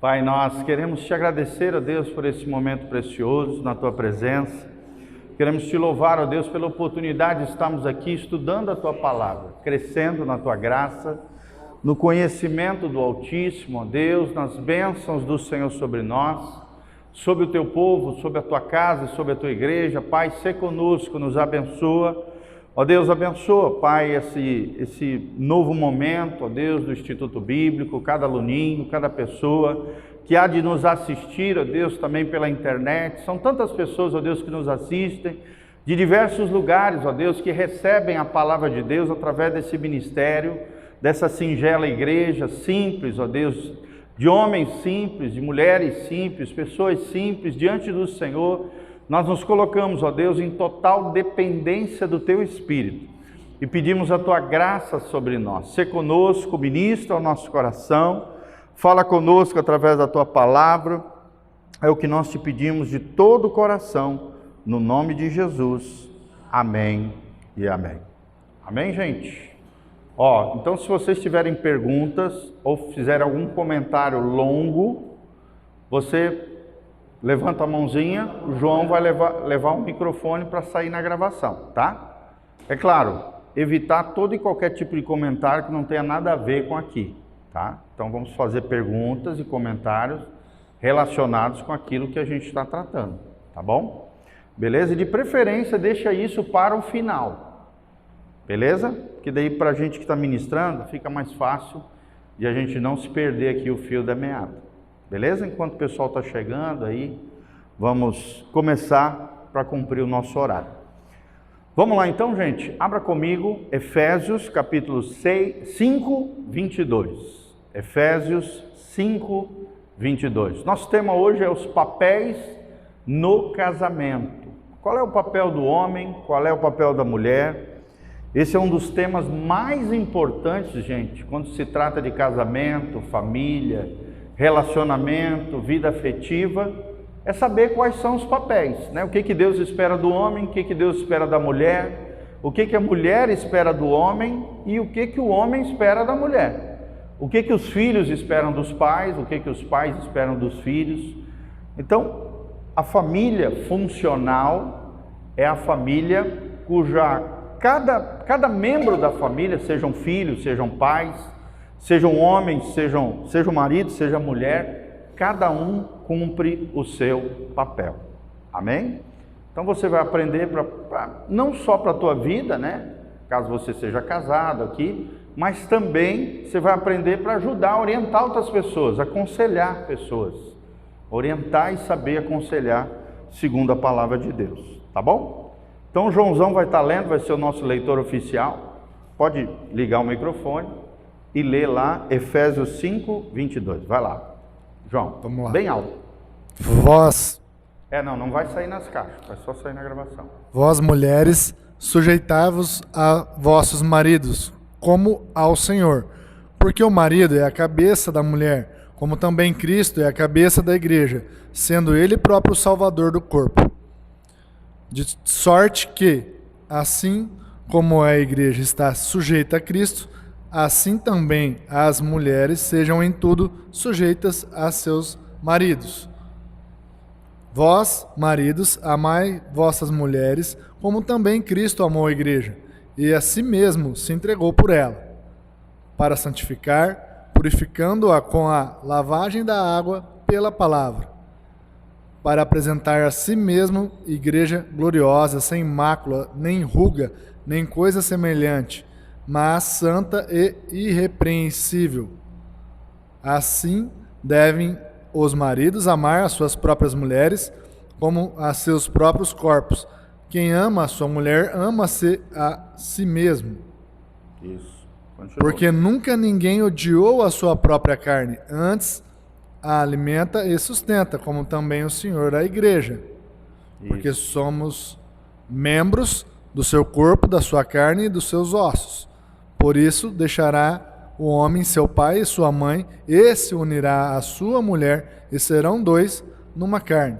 Pai, nós queremos te agradecer, ó Deus, por esse momento precioso na tua presença. Queremos te louvar, ó Deus, pela oportunidade de estarmos aqui estudando a tua palavra, crescendo na tua graça, no conhecimento do Altíssimo, ó Deus, nas bênçãos do Senhor sobre nós, sobre o teu povo, sobre a tua casa, sobre a tua igreja. Pai, sê conosco, nos abençoa. Ó Deus, abençoa, Pai, esse novo momento, ó Deus, do Instituto Bíblico, cada aluninho, cada pessoa que há de nos assistir, ó Deus, também pela internet. São tantas pessoas, ó Deus, que nos assistem de diversos lugares, ó Deus, que recebem a palavra de Deus através desse ministério, dessa singela igreja simples, ó Deus, de homens simples, de mulheres simples, pessoas simples, diante do Senhor. Nós nos colocamos, ó Deus, em total dependência do Teu Espírito e pedimos a Tua graça sobre nós. Sê conosco, ministra ao nosso coração, fala conosco através da Tua palavra, é o que nós te pedimos de todo o coração, no nome de Jesus. Amém e amém. Amém, gente? Então, se vocês tiverem perguntas ou fizerem algum comentário longo, você levanta a mãozinha, o João vai levar um microfone para sair na gravação, tá? É claro, evitar todo e qualquer tipo de comentário que não tenha nada a ver com aqui, tá? Então vamos fazer perguntas e comentários relacionados com aquilo que a gente está tratando, tá bom? Beleza? E de preferência deixa isso para o final. Beleza? Porque daí para a gente que está ministrando fica mais fácil de a gente não se perder aqui o fio da meada. Beleza? Enquanto o pessoal está chegando aí, vamos começar para cumprir o nosso horário. Vamos lá então, gente? Abra comigo Efésios capítulo 5, 22. Efésios 5, 22. Nosso tema hoje é os papéis no casamento. Qual é o papel do homem? Qual é o papel da mulher? Esse é um dos temas mais importantes, gente, quando se trata de casamento, família, relacionamento, vida afetiva, é saber quais são os papéis, né? O que Deus espera do homem, o que Deus espera da mulher, o que a mulher espera do homem e o que o homem espera da mulher. O que os filhos esperam dos pais, o que os pais esperam dos filhos. Então, a família funcional é a família cuja cada membro da família, sejam filhos, sejam pais, sejam homens, seja o marido, seja a mulher, cada um cumpre o seu papel. Amém? Então você vai aprender não só para a tua vida, né? Caso você seja casado aqui, mas também você vai aprender para ajudar, orientar outras pessoas, aconselhar pessoas, orientar e saber aconselhar segundo a palavra de Deus, tá bom? Então o Joãozão vai estar lendo, vai ser o nosso leitor oficial. Pode ligar o microfone e ler lá Efésios 5, 22. Vai lá, João. Vamos lá. Bem alto. Vós... não vai sair nas caixas, vai só sair na gravação. Vós, mulheres, sujeitai-vos a vossos maridos, como ao Senhor. Porque o marido é a cabeça da mulher, como também Cristo é a cabeça da igreja, sendo ele próprio o salvador do corpo. De sorte que, assim como a igreja está sujeita a Cristo, assim também as mulheres sejam em tudo sujeitas a seus maridos. Vós, maridos, amai vossas mulheres, como também Cristo amou a igreja, e a si mesmo se entregou por ela, para santificar, purificando-a com a lavagem da água pela palavra, para apresentar a si mesmo igreja gloriosa, sem mácula, nem ruga, nem coisa semelhante, mas santa e irrepreensível. Assim devem os maridos amar as suas próprias mulheres, como a seus próprios corpos. Quem ama a sua mulher, ama-se a si mesmo. Isso. Continua. Porque nunca ninguém odiou a sua própria carne, antes a alimenta e sustenta, como também o Senhor da igreja. Isso. Porque somos membros do seu corpo, da sua carne e dos seus ossos. Por isso deixará o homem seu pai e sua mãe, e se unirá à sua mulher, e serão dois numa carne.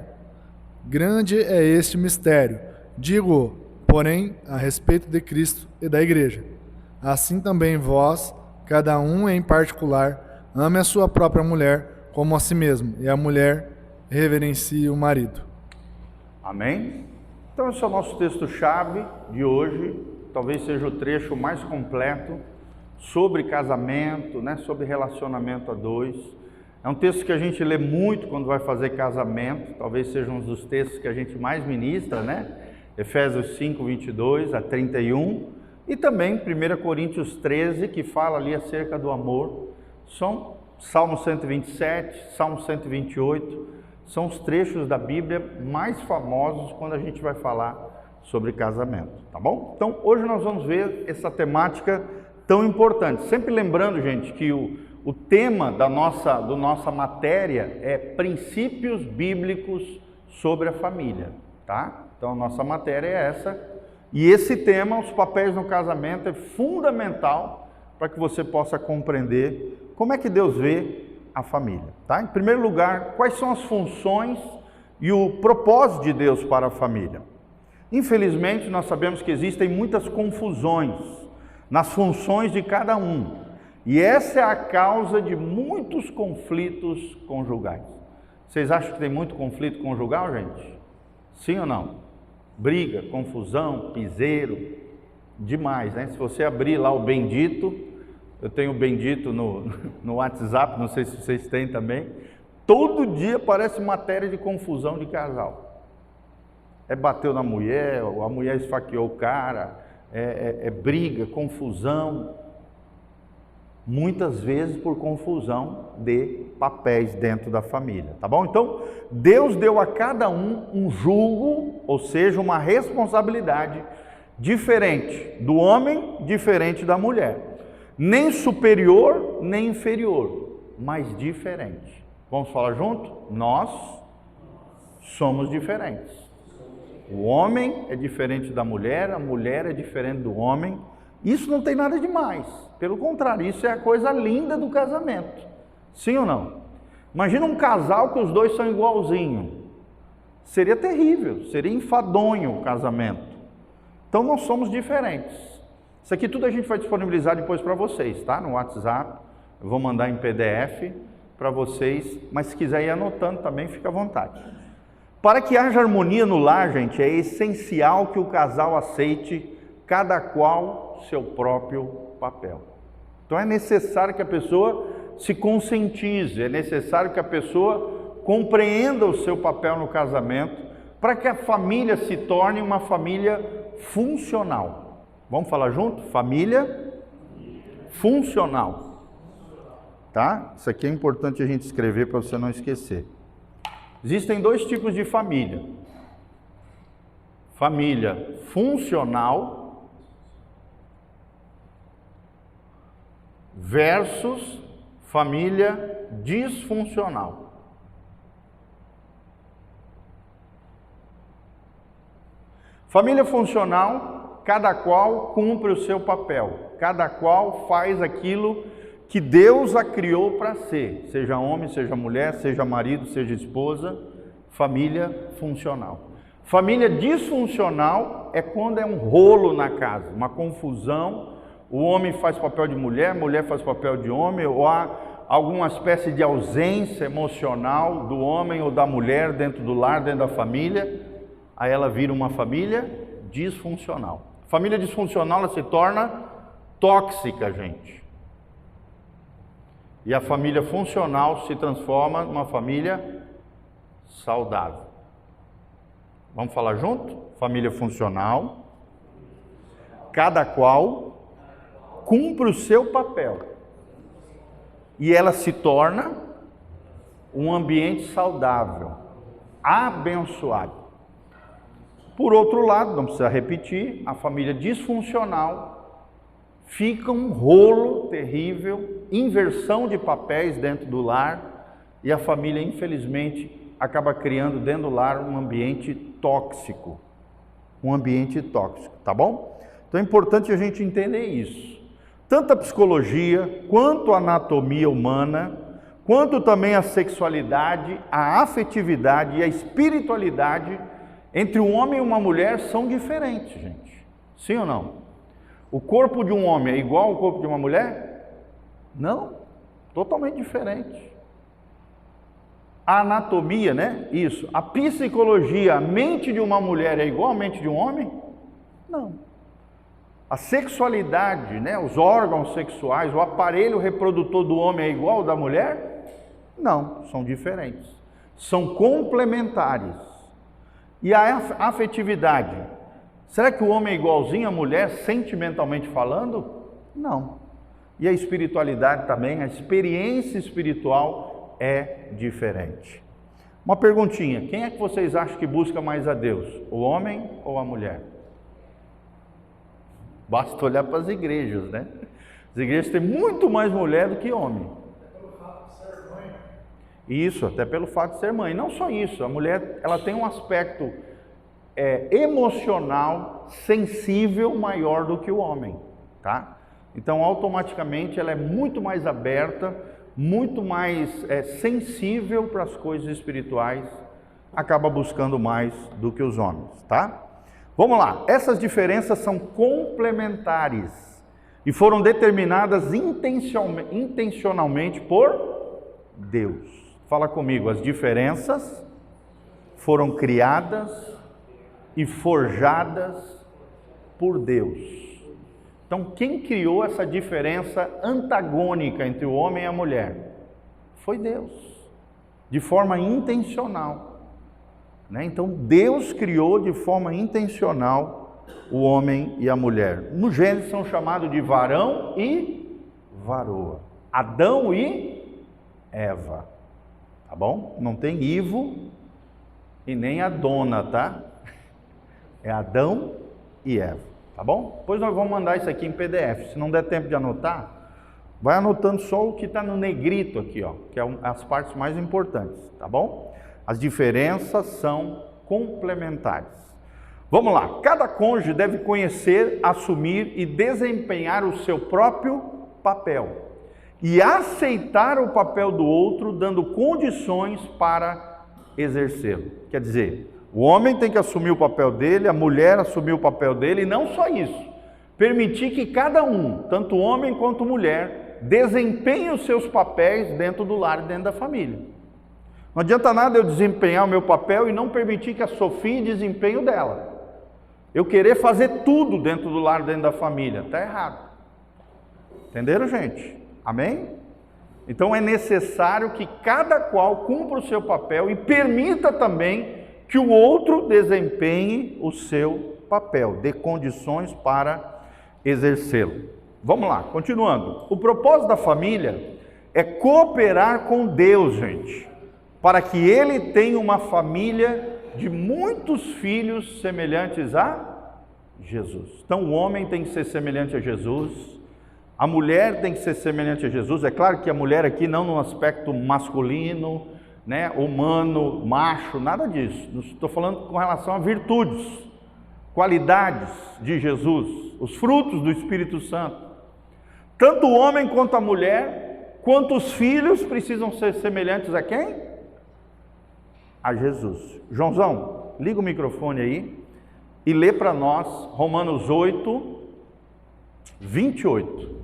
Grande é este mistério. Digo, porém, a respeito de Cristo e da igreja. Assim também vós, cada um em particular, ame a sua própria mulher, como a si mesmo, e a mulher reverencie o marido. Amém? Então esse é o nosso texto-chave de hoje, talvez seja o trecho mais completo sobre casamento, né? Sobre relacionamento a dois. É um texto que a gente lê muito quando vai fazer casamento, talvez seja um dos textos que a gente mais ministra, né? Efésios 5, 22 a 31, e também 1 Coríntios 13, que fala ali acerca do amor. São Salmo 127, Salmo 128, são os trechos da Bíblia mais famosos quando a gente vai falar sobre casamento, tá bom? Então, hoje nós vamos ver essa temática tão importante. Sempre lembrando, gente, que o tema da nossa matéria é princípios bíblicos sobre a família, tá? Então, a nossa matéria é essa. E esse tema, os papéis no casamento, é fundamental para que você possa compreender como é que Deus vê a família, tá? Em primeiro lugar, quais são as funções e o propósito de Deus para a família? Infelizmente, nós sabemos que existem muitas confusões nas funções de cada um. E essa é a causa de muitos conflitos conjugais. Vocês acham que tem muito conflito conjugal, gente? Sim ou não? Briga, confusão, piseiro, demais, né? Se você abrir lá o Bendito, eu tenho o Bendito no WhatsApp, não sei se vocês têm também, todo dia aparece matéria de confusão de casal. Bateu na mulher, a mulher esfaqueou o cara, briga, confusão, muitas vezes por confusão de papéis dentro da família, tá bom? Então, Deus deu a cada um julgo, ou seja, uma responsabilidade diferente do homem, diferente da mulher. Nem superior, nem inferior, mas diferente. Vamos falar junto? Nós somos diferentes. O homem é diferente da mulher, a mulher é diferente do homem. Isso não tem nada de mais. Pelo contrário, isso é a coisa linda do casamento. Sim ou não? Imagina um casal que os dois são igualzinhos. Seria terrível, seria enfadonho o casamento. Então nós somos diferentes. Isso aqui tudo a gente vai disponibilizar depois para vocês, tá? No WhatsApp. Eu vou mandar em PDF para vocês, mas se quiser ir anotando também, fica à vontade. Para que haja harmonia no lar, gente, é essencial que o casal aceite cada qual seu próprio papel. Então é necessário que a pessoa se conscientize, é necessário que a pessoa compreenda o seu papel no casamento, para que a família se torne uma família funcional. Vamos falar junto? Família funcional. Tá? Isso aqui é importante a gente escrever para você não esquecer. Existem dois tipos de família. Família funcional versus família disfuncional. Família funcional, cada qual cumpre o seu papel, cada qual faz aquilo que Deus a criou para ser, seja homem, seja mulher, seja marido, seja esposa, família funcional. Família disfuncional é quando é um rolo na casa, uma confusão, o homem faz papel de mulher, mulher faz papel de homem, ou há alguma espécie de ausência emocional do homem ou da mulher dentro do lar, dentro da família, aí ela vira uma família disfuncional. Família disfuncional, ela se torna tóxica, gente. E a família funcional se transforma numa família saudável. Vamos falar junto? Família funcional, cada qual cumpre o seu papel. E ela se torna um ambiente saudável, abençoado. Por outro lado, não precisa repetir, a família disfuncional fica um rolo terrível, inversão de papéis dentro do lar, e a família, infelizmente, acaba criando dentro do lar um ambiente tóxico. Um ambiente tóxico, tá bom? Então é importante a gente entender isso. Tanto a psicologia, quanto a anatomia humana, quanto também a sexualidade, a afetividade e a espiritualidade entre um homem e uma mulher são diferentes, gente. Sim ou não? O corpo de um homem é igual ao corpo de uma mulher? Não, totalmente diferente. A anatomia, né? Isso. A psicologia, a mente de uma mulher é igual à mente de um homem? Não. A sexualidade, né? Os órgãos sexuais, o aparelho reprodutor do homem é igual ao da mulher? Não, são diferentes. São complementares. E a afetividade? Será que o homem é igualzinho à mulher sentimentalmente falando? Não. E a espiritualidade também, a experiência espiritual é diferente. Uma perguntinha, quem é que vocês acham que busca mais a Deus? O homem ou a mulher? Basta olhar para as igrejas, né? As igrejas têm muito mais mulher do que homem. Isso, até pelo fato de ser mãe. Não só isso, a mulher ela tem um aspecto emocional, sensível maior do que o homem, tá? Então, automaticamente, ela é muito mais aberta, muito mais sensível para as coisas espirituais, acaba buscando mais do que os homens, tá? Vamos lá, essas diferenças são complementares e foram determinadas intencionalmente por Deus. Fala comigo, as diferenças foram criadas e forjadas por Deus. Então, quem criou essa diferença antagônica entre o homem e a mulher? Foi Deus, de forma intencional, né? Então, Deus criou de forma intencional o homem e a mulher. No Gênesis são chamados de varão e varoa, Adão e Eva, tá bom? Não tem Ivo e nem Adona, tá? É Adão e Eva. Tá bom? Depois nós vamos mandar isso aqui em PDF. Se não der tempo de anotar, vai anotando só o que está no negrito aqui, ó, que é as partes mais importantes, tá bom? As diferenças são complementares. Vamos lá. Cada cônjuge deve conhecer, assumir e desempenhar o seu próprio papel e aceitar o papel do outro, dando condições para exercê-lo. Quer dizer, o homem tem que assumir o papel dele, a mulher assumir o papel dele, e não só isso, permitir que cada um, tanto homem quanto mulher, desempenhe os seus papéis dentro do lar e dentro da família. Não adianta nada eu desempenhar o meu papel e não permitir que a Sofia desempenhe o dela. Eu querer fazer tudo dentro do lar e dentro da família, está errado. Entenderam, gente? Amém? Então é necessário que cada qual cumpra o seu papel e permita também que o outro desempenhe o seu papel, dê condições para exercê-lo. Vamos lá, continuando. O propósito da família é cooperar com Deus, gente, para que Ele tenha uma família de muitos filhos semelhantes a Jesus. Então o homem tem que ser semelhante a Jesus, a mulher tem que ser semelhante a Jesus. É claro que a mulher aqui não no aspecto masculino, né, humano, macho, nada disso. Estou falando com relação a virtudes, qualidades de Jesus, os frutos do Espírito Santo. Tanto o homem quanto a mulher, quanto os filhos precisam ser semelhantes a quem? A Jesus. Joãozão, liga o microfone aí e lê para nós Romanos 8, 28.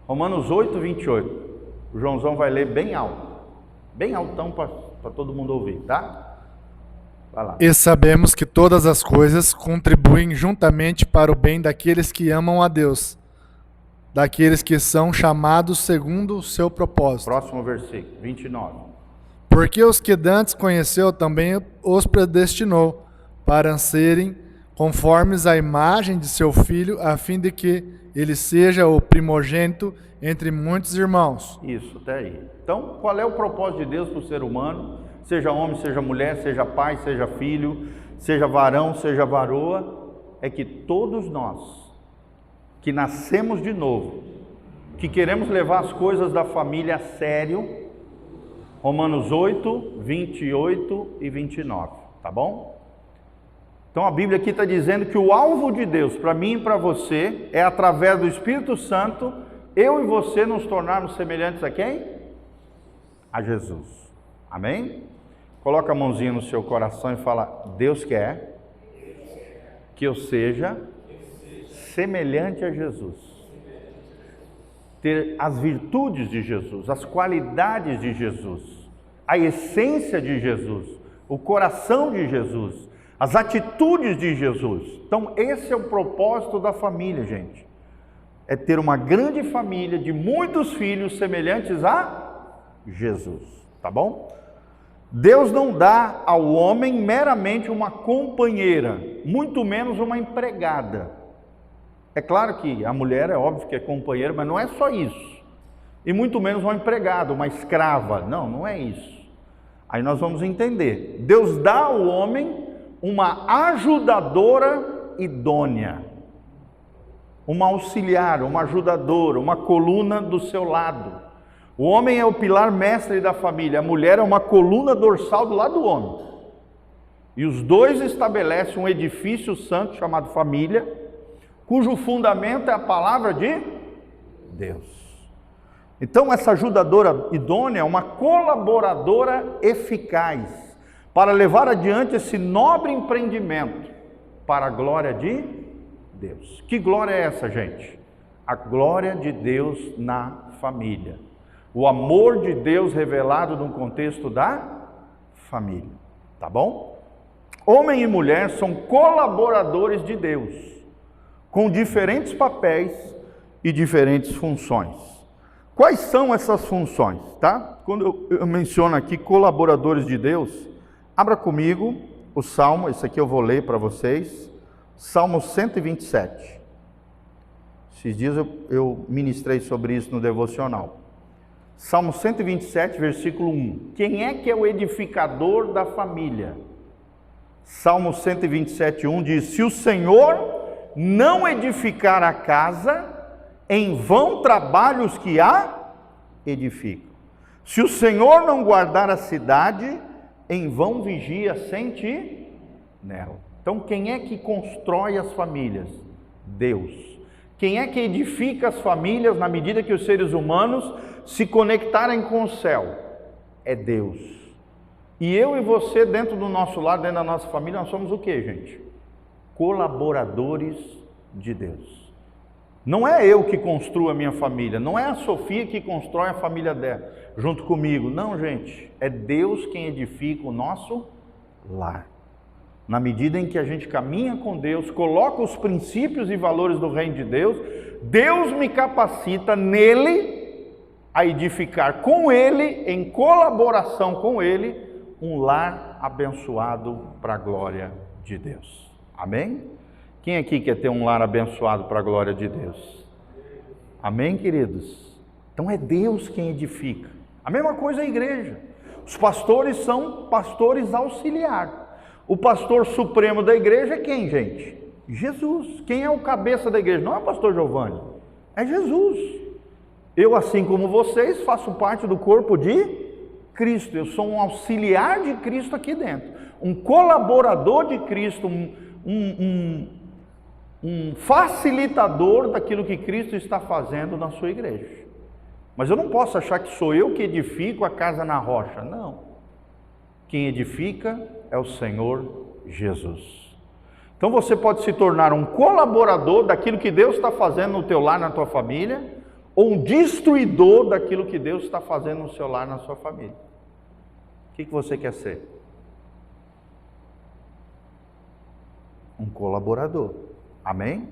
Romanos 8, 28. O Joãozão vai ler bem alto. Bem altão para todo mundo ouvir, tá? Vai lá. E sabemos que todas as coisas contribuem juntamente para o bem daqueles que amam a Deus, daqueles que são chamados segundo o seu propósito. Próximo versículo, 29. Porque os que dantes conheceu também os predestinou para serem conformes à imagem de seu Filho, a fim de que ele seja o primogênito entre muitos irmãos. Isso, até aí. Então, qual é o propósito de Deus para o ser humano? Seja homem, seja mulher, seja pai, seja filho, seja varão, seja varoa, é que todos nós, que nascemos de novo, que queremos levar as coisas da família a sério, Romanos 8, 28 e 29, tá bom? Então a Bíblia aqui está dizendo que o alvo de Deus para mim e para você é através do Espírito Santo, eu e você nos tornarmos semelhantes a quem? A Jesus. Amém? Coloca a mãozinha no seu coração e fala: Deus quer que eu seja semelhante a Jesus. Ter as virtudes de Jesus, as qualidades de Jesus. a essência de Jesus, o coração de Jesus, as atitudes de Jesus. Então esse é o propósito da família, gente. É ter uma grande família de muitos filhos semelhantes a Jesus, tá bom? Deus não dá ao homem meramente uma companheira, muito menos uma empregada. É claro que a mulher é óbvio que é companheira, mas não é só isso. E muito menos uma empregada, uma escrava. Não, não é isso. Aí nós vamos entender. Deus dá ao homem uma ajudadora idônea, uma auxiliar, uma ajudadora, uma coluna do seu lado. O homem é o pilar mestre da família, a mulher é uma coluna dorsal do lado do homem. E os dois estabelecem um edifício santo chamado família, cujo fundamento é a palavra de Deus. Então essa ajudadora idônea é uma colaboradora eficaz para levar adiante esse nobre empreendimento para a glória de Deus. Que glória é essa, gente? A glória de Deus na família. O amor de Deus revelado no contexto da família. Tá bom? Homem e mulher são colaboradores de Deus, com diferentes papéis e diferentes funções. Quais são essas funções, tá? Quando eu menciono aqui colaboradores de Deus, abra comigo o Salmo, esse aqui eu vou ler para vocês, Salmo 127. Esses dias eu ministrei sobre isso no devocional. Salmo 127, versículo 1. Quem é o edificador da família? Salmo 127, 1 diz: se o Senhor não edificar a casa, em vão trabalham os que a edificam. Se o Senhor não guardar a cidade, em vão vigia sente nela. Então quem é que constrói as famílias? Deus. Quem é que edifica as famílias na medida que os seres humanos se conectarem com o céu? É Deus. E eu e você, dentro do nosso lar, dentro da nossa família, nós somos o que, gente? Colaboradores de Deus. Não é eu que construo a minha família, não é a Sofia que constrói a família dela, junto comigo. Não, gente, é Deus quem edifica o nosso lar. Na medida em que a gente caminha com Deus, coloca os princípios e valores do reino de Deus, Deus me capacita nele a edificar com ele, em colaboração com ele, um lar abençoado para a glória de Deus. Amém? Quem aqui quer ter um lar abençoado para a glória de Deus? Amém, queridos? Então é Deus quem edifica. A mesma coisa é a igreja. Os pastores são pastores auxiliares. O pastor supremo da igreja é quem, gente? Jesus. Quem é o cabeça da igreja? Não é o pastor Giovanni, é Jesus. Eu, assim como vocês, faço parte do corpo de Cristo. Eu sou um auxiliar de Cristo aqui dentro, um colaborador de Cristo, um facilitador daquilo que Cristo está fazendo na sua igreja. Mas eu não posso achar que sou eu que edifico a casa na rocha. Não. Quem edifica é o Senhor Jesus. Então você pode se tornar um colaborador daquilo que Deus está fazendo no teu lar, na tua família, ou um destruidor daquilo que Deus está fazendo no seu lar, na sua família. O que você quer ser? Um colaborador. Amém?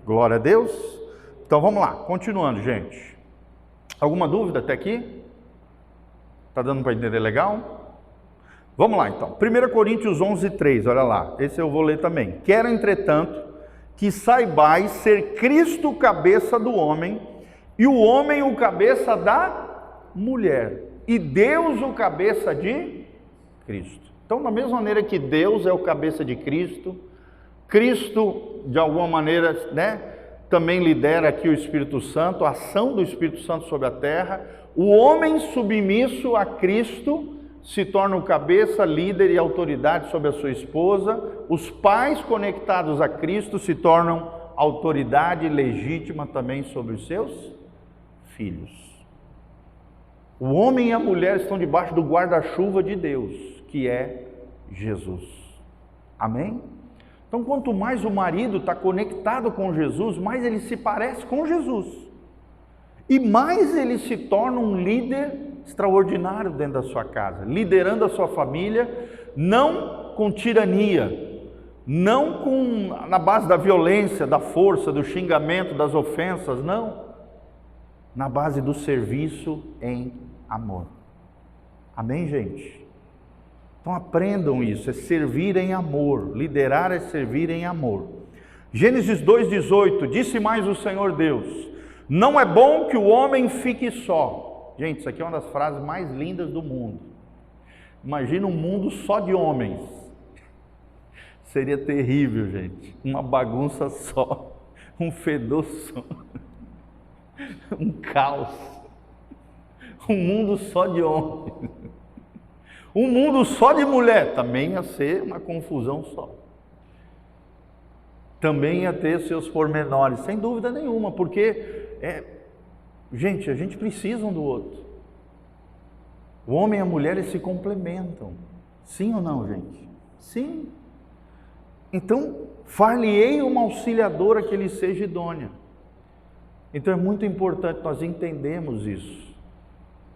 Glória a Deus. Então vamos lá, continuando, gente. Alguma dúvida até aqui? Está dando para entender legal? Vamos lá então, 1 Coríntios 11, 3, olha lá, esse eu vou ler também. Quero, entretanto, que saibais ser Cristo o cabeça do homem, e o homem o cabeça da mulher, e Deus o cabeça de Cristo. Então, da mesma maneira que Deus é o cabeça de Cristo, Cristo, de alguma maneira, também lidera aqui o Espírito Santo, a ação do Espírito Santo sobre a terra. O homem submisso a Cristo se torna o cabeça, líder e autoridade sobre a sua esposa. Os pais conectados a Cristo se tornam autoridade legítima também sobre os seus filhos. O homem e a mulher estão debaixo do guarda-chuva de Deus, que é Jesus. Amém? Então, quanto mais o marido está conectado com Jesus, mais ele se parece com Jesus. E mais ele se torna um líder extraordinário dentro da sua casa, liderando a sua família, não com tirania, não na base da violência, da força, do xingamento, das ofensas, não. Na base do serviço em amor. Amém, gente? Então aprendam isso, é servir em amor, liderar é servir em amor. Gênesis 2,18, disse mais o Senhor Deus, não é bom que o homem fique só. Gente, isso aqui é uma das frases mais lindas do mundo. Imagina um mundo só de homens. Seria terrível, gente. Uma bagunça só, um fedor só, um caos. Um mundo só de homens. Um mundo só de mulher, também ia ser uma confusão só. Também ia ter seus pormenores, sem dúvida nenhuma, porque, gente, a gente precisa um do outro. O homem e a mulher se complementam. Sim ou não, gente? Sim. Então, far-lhe-ei uma auxiliadora que lhe seja idônea. Então é muito importante nós entendermos isso.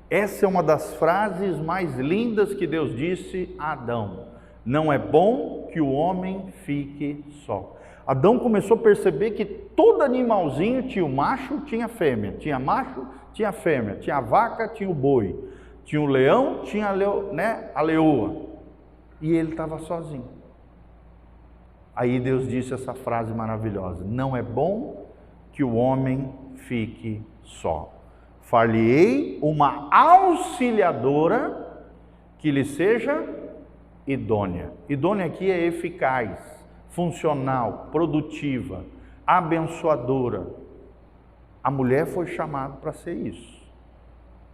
Essa é uma das frases mais lindas que Deus disse a Adão. Não é bom que o homem fique só. Adão começou a perceber que todo animalzinho tinha o macho, tinha a fêmea. Tinha macho, tinha a fêmea. Tinha a vaca, tinha o boi. Tinha o leão, tinha a leoa. E ele estava sozinho. Aí Deus disse essa frase maravilhosa. Não é bom que o homem fique só. Far-lhe-ei uma auxiliadora que lhe seja idônea. Idônea aqui é eficaz, funcional, produtiva, abençoadora. A mulher foi chamada para ser isso.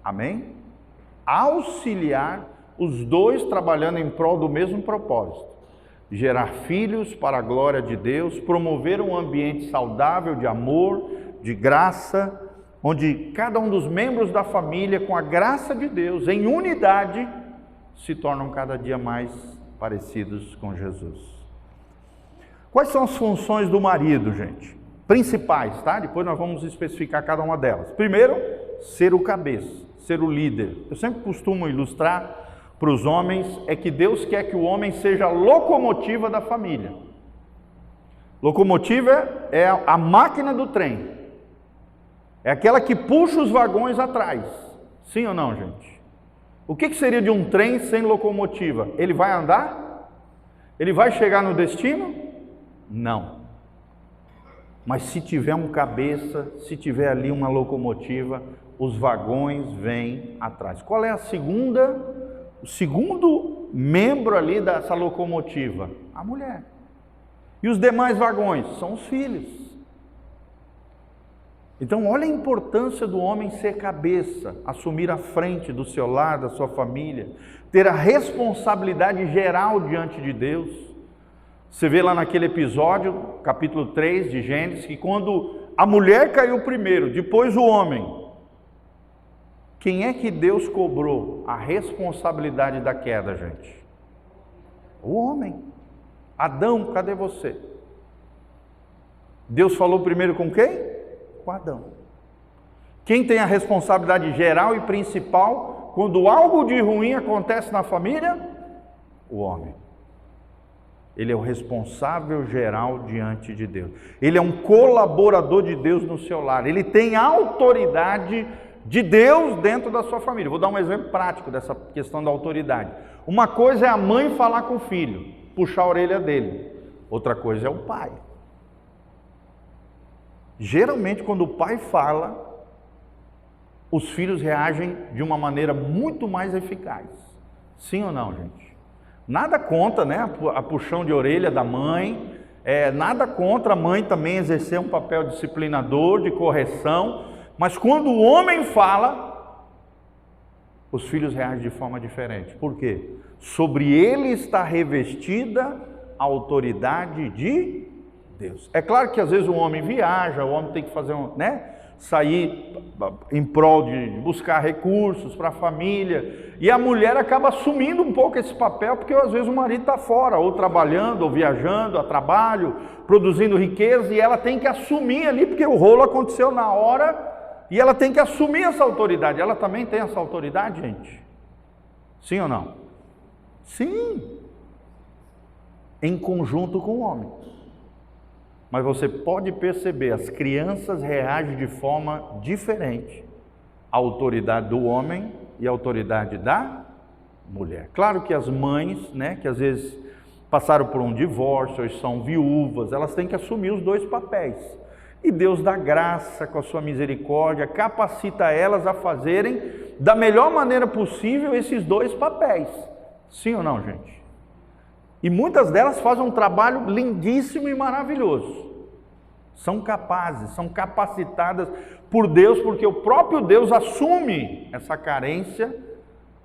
Amém? Auxiliar, os dois trabalhando em prol do mesmo propósito. Gerar filhos para a glória de Deus, promover um ambiente saudável de amor, de graça, onde cada um dos membros da família, com a graça de Deus, em unidade, se tornam cada dia mais parecidos com Jesus. Quais são as funções do marido, gente? Principais, tá? Depois nós vamos especificar cada uma delas. Primeiro, ser o cabeça, ser o líder. Eu sempre costumo ilustrar para os homens, é que Deus quer que o homem seja a locomotiva da família. Locomotiva é a máquina do trem. É aquela que puxa os vagões atrás. Sim ou não, gente? O que seria de um trem sem locomotiva? Ele vai andar? Ele vai chegar no destino? Não. Mas se tiver um cabeça, se tiver ali uma locomotiva, os vagões vêm atrás. Qual é o segundo membro ali dessa locomotiva? A mulher. E os demais vagões? São os filhos. Então, olha a importância do homem ser cabeça, assumir a frente do seu lar, da sua família, ter a responsabilidade geral diante de Deus. Você vê lá naquele episódio, capítulo 3 de Gênesis, que quando a mulher caiu primeiro, depois o homem, quem é que Deus cobrou a responsabilidade da queda, gente? O homem. Adão, cadê você? Deus falou primeiro com quem? Com Adão. Quem tem a responsabilidade geral e principal quando algo de ruim acontece na família? O homem. Ele é o responsável geral diante de Deus. Ele é um colaborador de Deus no seu lar. Ele tem autoridade de Deus dentro da sua família. Vou dar um exemplo prático dessa questão da autoridade. Uma coisa é a mãe falar com o filho, puxar a orelha dele. Outra coisa é o pai. Geralmente, quando o pai fala, os filhos reagem de uma maneira muito mais eficaz. Sim ou não, gente? Nada contra, né, a puxão de orelha da mãe, nada contra a mãe também exercer um papel disciplinador, de correção, mas quando o homem fala, os filhos reagem de forma diferente. Por quê? Sobre ele está revestida a autoridade de Deus. É claro que às vezes o homem viaja, o homem tem que fazer sair em prol de buscar recursos para a família, e a mulher acaba assumindo um pouco esse papel, porque às vezes o marido está fora, ou trabalhando, ou viajando a trabalho, produzindo riqueza, e ela tem que assumir ali, porque o rolo aconteceu na hora E ela tem que assumir essa autoridade. Ela também tem essa autoridade, gente? Sim ou não? Sim. Em conjunto com o homem. Mas você pode perceber, as crianças reagem de forma diferente à autoridade do homem e à autoridade da mulher. Claro que as mães, né, que às vezes passaram por um divórcio, ou são viúvas, elas têm que assumir os dois papéis. E Deus dá graça, com a sua misericórdia, capacita elas a fazerem da melhor maneira possível esses dois papéis. Sim ou não, gente? E muitas delas fazem um trabalho lindíssimo e maravilhoso. São capazes, são capacitadas por Deus, porque o próprio Deus assume essa carência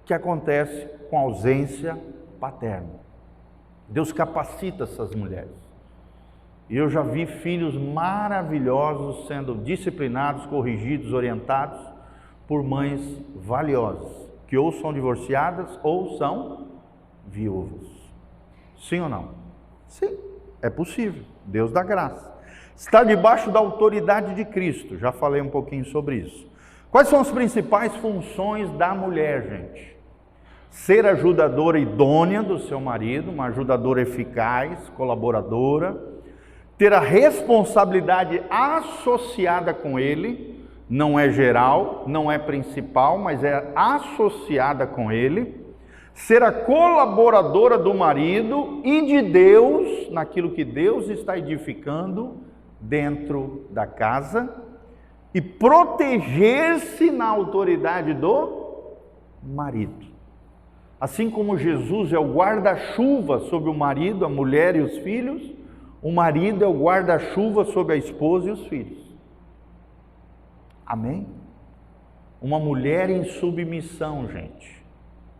que acontece com a ausência paterna. Deus capacita essas mulheres. E eu já vi filhos maravilhosos sendo disciplinados, corrigidos, orientados por mães valiosas, que ou são divorciadas ou são viúvas. Sim ou não? Sim, é possível. Deus dá graça. Está debaixo da autoridade de Cristo. Já falei um pouquinho sobre isso. Quais são as principais funções da mulher, gente? Ser ajudadora idônea do seu marido, uma ajudadora eficaz, colaboradora. Ter a responsabilidade associada com ele, não é geral, não é principal, mas é associada com ele. Ser a colaboradora do marido e de Deus, naquilo que Deus está edificando dentro da casa. E proteger-se na autoridade do marido. Assim como Jesus é o guarda-chuva sobre o marido, a mulher e os filhos, o marido é o guarda-chuva sobre a esposa e os filhos. Amém? Uma mulher em submissão, gente.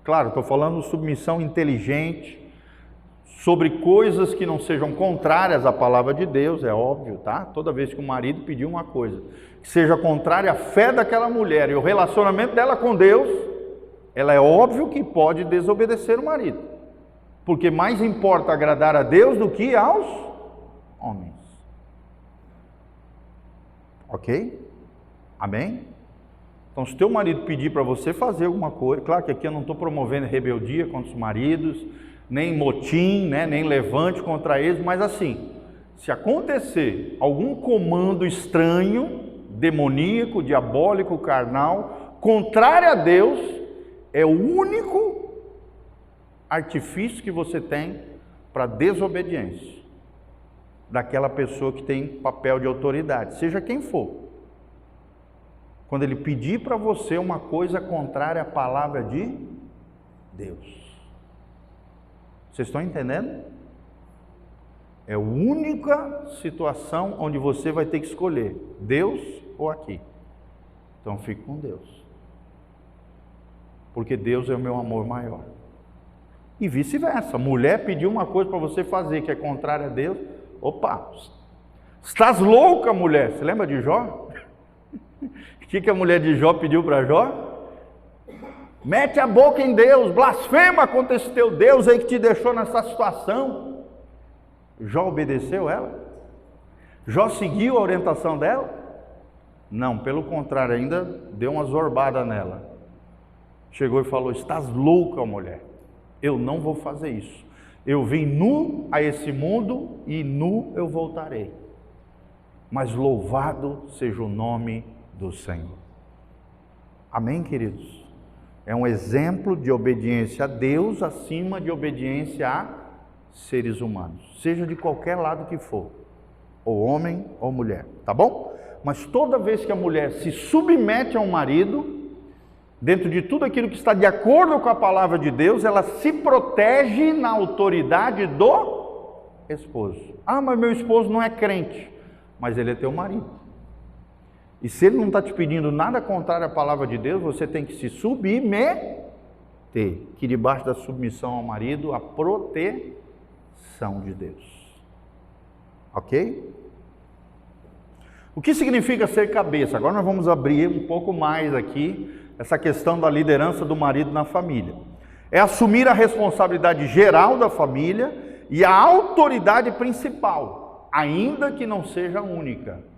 Claro, estou falando submissão inteligente, sobre coisas que não sejam contrárias à palavra de Deus, é óbvio, tá? Toda vez que o marido pedir uma coisa que seja contrária à fé daquela mulher e o relacionamento dela com Deus, ela é óbvio que pode desobedecer o marido. Porque mais importa agradar a Deus do que aos homens. Ok? Amém? Então, se teu marido pedir para você fazer alguma coisa, claro que aqui eu não estou promovendo rebeldia contra os maridos, nem motim, né, nem levante contra eles, mas assim, se acontecer algum comando estranho, demoníaco, diabólico, carnal, contrário a Deus, é o único artifício que você tem para desobediência daquela pessoa que tem papel de autoridade, seja quem for. Quando ele pedir para você uma coisa contrária à palavra de Deus. Vocês estão entendendo? É a única situação onde você vai ter que escolher Deus ou aqui. Então fique com Deus. Porque Deus é o meu amor maior. E vice-versa. Mulher pediu uma coisa para você fazer que é contrária a Deus. Opa! Estás louca, mulher? Você lembra de Jó? O que a mulher de Jó pediu para Jó? Mete a boca em Deus, blasfema contra esse teu Deus aí que te deixou nessa situação. Jó obedeceu ela? Jó seguiu a orientação dela? Não, pelo contrário, ainda deu uma zorbada nela. Chegou e falou: estás louca, mulher, eu não vou fazer isso. Eu vim nu a esse mundo e nu eu voltarei. Mas louvado seja o nome do Senhor. Amém, queridos? É um exemplo de obediência a Deus acima de obediência a seres humanos, seja de qualquer lado que for, ou homem ou mulher, tá bom? Mas toda vez que a mulher se submete ao marido, dentro de tudo aquilo que está de acordo com a palavra de Deus, ela se protege na autoridade do esposo. Ah, mas meu esposo não é crente, mas ele é teu marido. E se ele não está te pedindo nada contrário à palavra de Deus, você tem que se submeter, que debaixo da submissão ao marido, a proteção de Deus. Ok? O que significa ser cabeça? Agora nós vamos abrir um pouco mais aqui essa questão da liderança do marido na família. É assumir a responsabilidade geral da família e a autoridade principal, ainda que não seja única.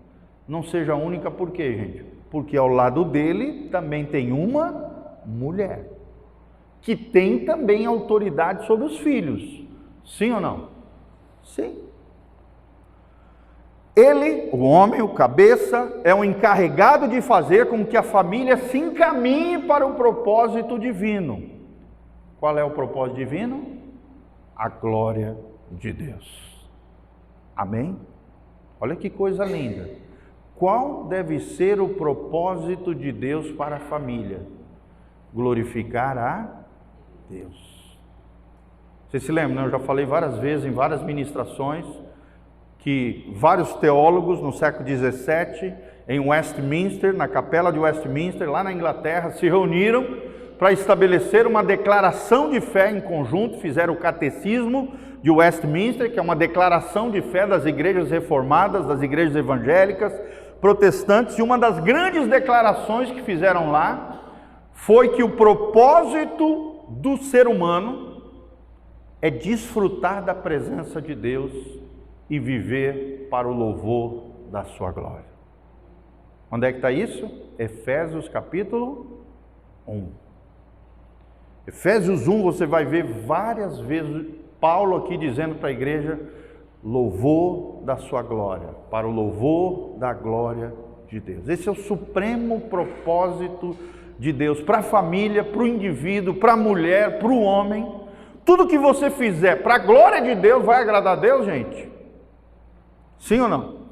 Não seja única por quê, gente? Porque ao lado dele também tem uma mulher, que tem também autoridade sobre os filhos. Sim ou não? Sim. Ele, o homem, o cabeça, é o encarregado de fazer com que a família se encaminhe para o propósito divino. Qual é o propósito divino? A glória de Deus. Amém? Olha que coisa linda. Qual deve ser o propósito de Deus para a família? Glorificar a Deus. Você se lembra, né? Eu já falei várias vezes, em várias ministrações, que vários teólogos no século XVII, em Westminster, na capela de Westminster, lá na Inglaterra, se reuniram para estabelecer uma declaração de fé em conjunto, fizeram o catecismo de Westminster, que é uma declaração de fé das igrejas reformadas, das igrejas evangélicas, protestantes, e uma das grandes declarações que fizeram lá foi que o propósito do ser humano é desfrutar da presença de Deus e viver para o louvor da sua glória. Onde é que está isso? Efésios capítulo 1. Efésios 1 você vai ver várias vezes Paulo aqui dizendo para a igreja: louvor da sua glória, para o louvor da glória de Deus. Esse é o supremo propósito de Deus para a família, para o indivíduo, para a mulher, para o homem. Tudo que você fizer para a glória de Deus vai agradar a Deus, gente? Sim ou não?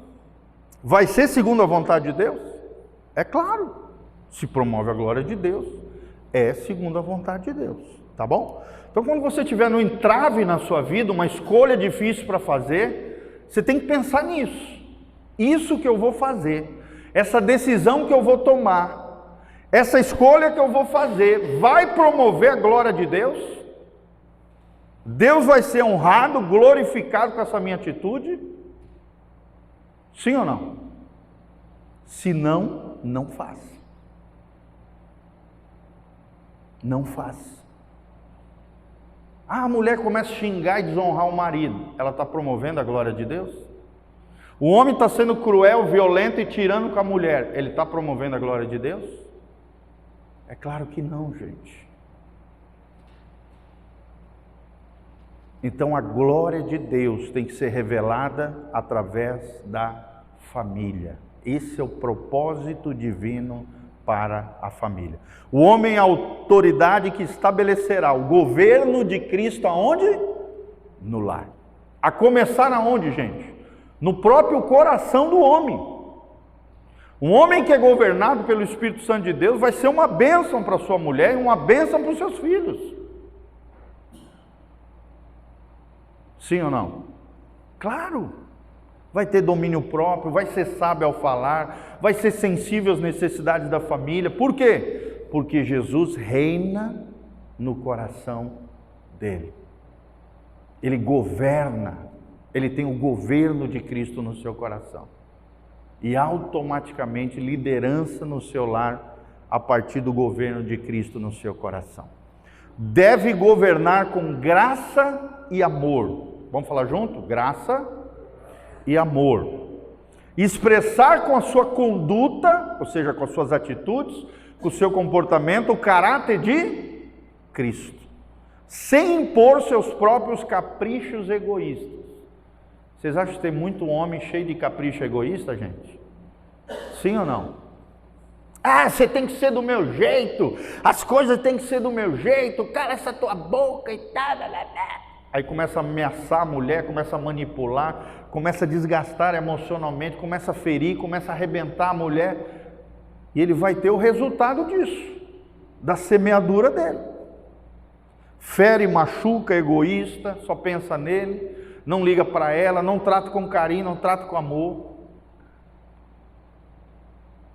Vai ser segundo a vontade de Deus? É claro. Se promove a glória de Deus, é segundo a vontade de Deus. Tá bom? Então, quando você tiver no entrave na sua vida, uma escolha difícil para fazer, você tem que pensar nisso. Isso que eu vou fazer, essa decisão que eu vou tomar, essa escolha que eu vou fazer, vai promover a glória de Deus? Deus vai ser honrado, glorificado com essa minha atitude? Sim ou não? Se não, não faz. Não faz. A mulher começa a xingar e desonrar o marido. Ela está promovendo a glória de Deus? O homem está sendo cruel, violento e tirando com a mulher. Ele está promovendo a glória de Deus? É claro que não, gente. Então a glória de Deus tem que ser revelada através da família. Esse é o propósito divino para a família. O homem é a autoridade que estabelecerá o governo de Cristo aonde? No lar. A começar aonde, gente? No próprio coração do homem. Um homem que é governado pelo Espírito Santo de Deus vai ser uma bênção para sua mulher e uma bênção para os seus filhos. Sim ou não? Claro. Vai ter domínio próprio, vai ser sábio ao falar, vai ser sensível às necessidades da família. Por quê? Porque Jesus reina no coração dele. Ele governa, ele tem o governo de Cristo no seu coração. E automaticamente liderança no seu lar a partir do governo de Cristo no seu coração. Deve governar com graça e amor. Vamos falar junto? Graça e amor. Expressar com a sua conduta, ou seja, com as suas atitudes, com o seu comportamento, o caráter de Cristo, sem impor seus próprios caprichos egoístas. Vocês acham que tem muito homem cheio de capricho egoísta, gente? Sim ou não? Ah, você tem que ser do meu jeito, as coisas têm que ser do meu jeito, cala essa tua boca e tal, Aí começa a ameaçar a mulher, começa a manipular, começa a desgastar emocionalmente, começa a ferir, começa a arrebentar a mulher. E ele vai ter o resultado disso, da semeadura dele. Fere, machuca, egoísta, só pensa nele, não liga para ela, não trata com carinho, não trata com amor.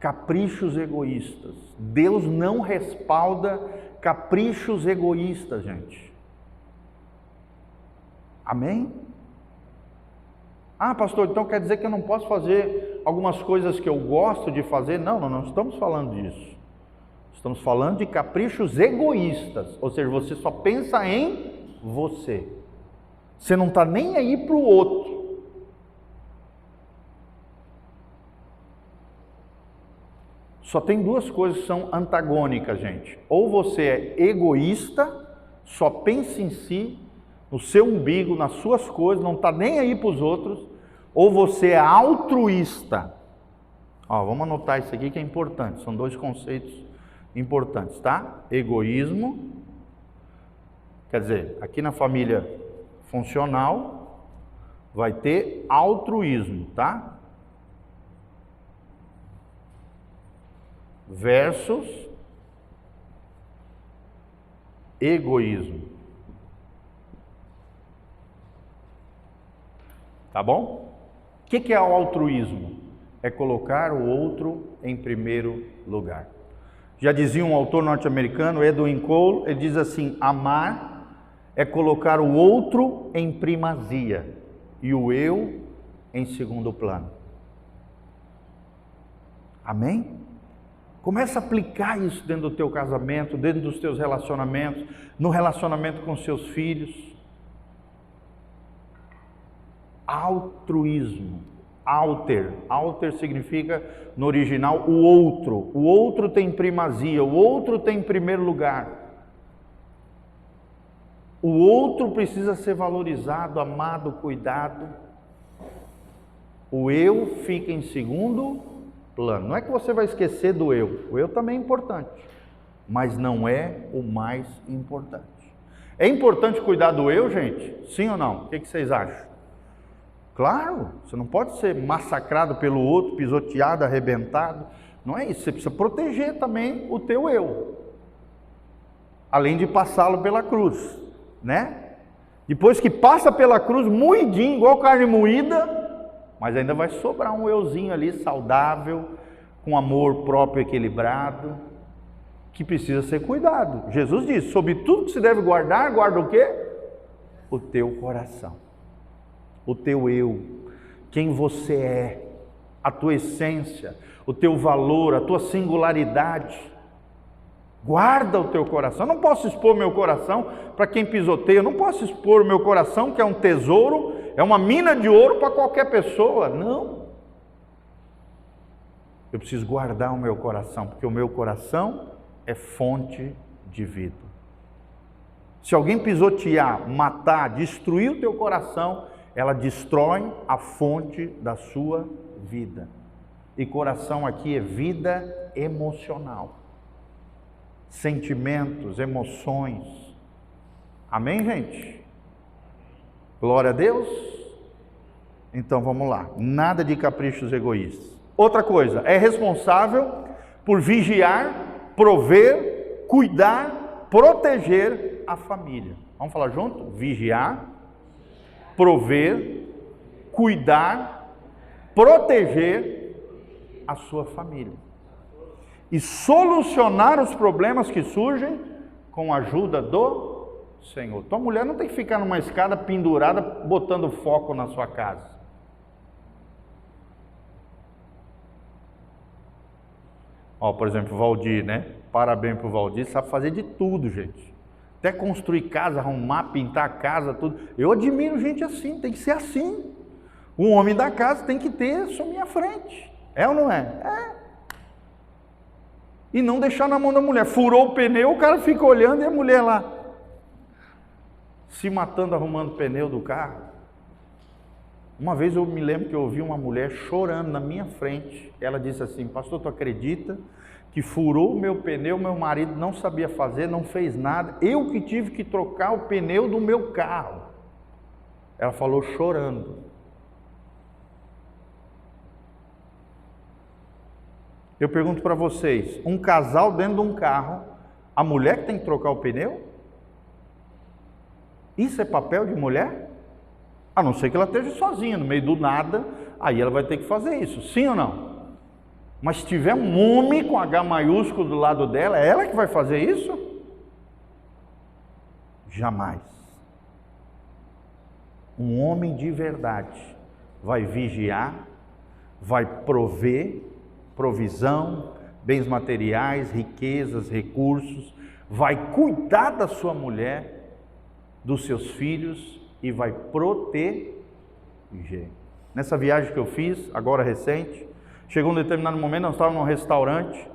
Caprichos egoístas. Deus não respalda caprichos egoístas, gente. Amém? Ah, pastor, então quer dizer que eu não posso fazer algumas coisas que eu gosto de fazer? Não, não estamos falando disso. Estamos falando de caprichos egoístas, ou seja, você só pensa em você. Você não está nem aí para o outro. Só tem duas coisas que são antagônicas, gente. Ou você é egoísta, só pensa em si, no seu umbigo, nas suas coisas, não está nem aí para os outros, ou você é altruísta. Ó, vamos anotar isso aqui que é importante, são dois conceitos importantes, tá? Egoísmo, quer dizer, aqui na família funcional, vai ter altruísmo, tá? Versus egoísmo. Tá bom? O que é o altruísmo? É colocar o outro em primeiro lugar. Já dizia um autor norte-americano, Edwin Cole, ele diz assim: amar é colocar o outro em primazia e o eu em segundo plano. Amém? Começa a aplicar isso dentro do teu casamento, dentro dos teus relacionamentos, no relacionamento com seus filhos. Altruísmo. Alter significa, no original, o outro. O outro tem primazia, o outro tem primeiro lugar. O outro precisa ser valorizado, amado, cuidado. O eu fica em segundo plano. Não é que você vai esquecer do eu. O eu também é importante, mas não é o mais importante. É importante cuidar do eu, gente? Sim ou não? O que vocês acham? Claro, você não pode ser massacrado pelo outro, pisoteado, arrebentado. Não é isso, você precisa proteger também o teu eu. Além de passá-lo pela cruz, né? Depois que passa pela cruz, moidinho, igual carne moída, mas ainda vai sobrar um euzinho ali saudável, com amor próprio equilibrado, que precisa ser cuidado. Jesus diz, sobre tudo que se deve guardar, guarda o quê? O teu coração. O teu eu, quem você é, a tua essência, o teu valor, a tua singularidade. Guarda o teu coração. Eu não posso expor meu coração para quem pisoteia, eu não posso expor o meu coração, que é um tesouro, é uma mina de ouro para qualquer pessoa. Não. Eu preciso guardar o meu coração, porque o meu coração é fonte de vida. Se alguém pisotear, matar, destruir o teu coração, ela destrói a fonte da sua vida. E coração aqui é vida emocional. Sentimentos, emoções. Amém, gente? Glória a Deus? Então vamos lá. Nada de caprichos egoístas. Outra coisa, é responsável por vigiar, prover, cuidar, proteger a família. Vamos falar junto? Vigiar, prover, cuidar, proteger a sua família. E solucionar os problemas que surgem com a ajuda do Senhor. Tua mulher não tem que ficar numa escada pendurada, botando foco na sua casa. Ó, por exemplo, o Valdir, né? Parabéns pro Valdir, sabe fazer de tudo, gente. Até construir casa, arrumar, pintar a casa, tudo. Eu admiro gente assim, tem que ser assim. O homem da casa tem que ter isso à minha frente. É ou não é? É. E não deixar na mão da mulher. Furou o pneu, o cara fica olhando e a mulher lá se matando, arrumando o pneu do carro. Uma vez eu me lembro que eu ouvi uma mulher chorando na minha frente. Ela disse assim: pastor, tu acredita que furou o meu pneu, meu marido não sabia fazer, não fez nada, eu que tive que trocar o pneu do meu carro. Ela falou chorando. Eu pergunto para vocês, um casal dentro de um carro, a mulher que tem que trocar o pneu? Isso é papel de mulher? A não ser que ela esteja sozinha, no meio do nada, aí ela vai ter que fazer isso, sim ou não? Mas se tiver um homem com H maiúsculo do lado dela, é ela que vai fazer isso? Jamais. Um homem de verdade vai vigiar, vai prover provisão, bens materiais, riquezas, recursos, vai cuidar da sua mulher, dos seus filhos e vai proteger. Nessa viagem que eu fiz, agora recente, chegou um determinado momento, nós estávamos num restaurante,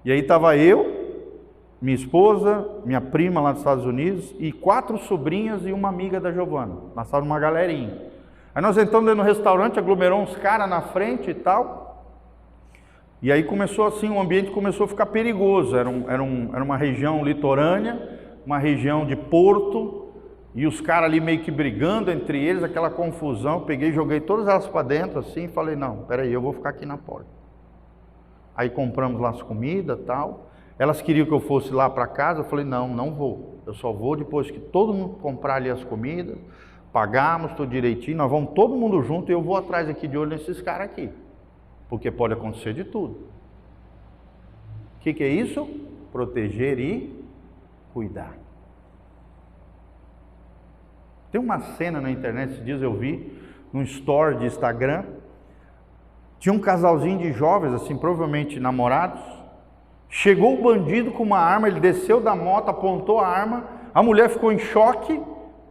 E aí estava eu, minha esposa, minha prima lá dos Estados Unidos e 4 sobrinhas e uma amiga da Giovana. Nós estávamos uma galerinha. Aí nós entramos dentro do restaurante, aglomerou uns caras na frente e tal. E aí começou assim, o ambiente começou a ficar perigoso. Era uma região litorânea, uma região de porto, e os caras ali meio que brigando entre eles, aquela confusão. Eu peguei, joguei todas elas para dentro assim e falei, não, peraí, eu vou ficar aqui na porta. Aí compramos lá as comidas e tal. Elas queriam que eu fosse lá para casa, eu falei, não, não vou. Eu só vou depois que todo mundo comprar ali as comidas, pagarmos tudo direitinho, nós vamos todo mundo junto e eu vou atrás aqui de olho nesses caras aqui. Porque pode acontecer de tudo. O que é isso? Proteger e cuidar. Tem uma cena na internet, esses dias eu vi, num story de Instagram, tinha um casalzinho de jovens, assim, provavelmente namorados, chegou o bandido com uma arma, ele desceu da moto, apontou a arma, a mulher ficou em choque,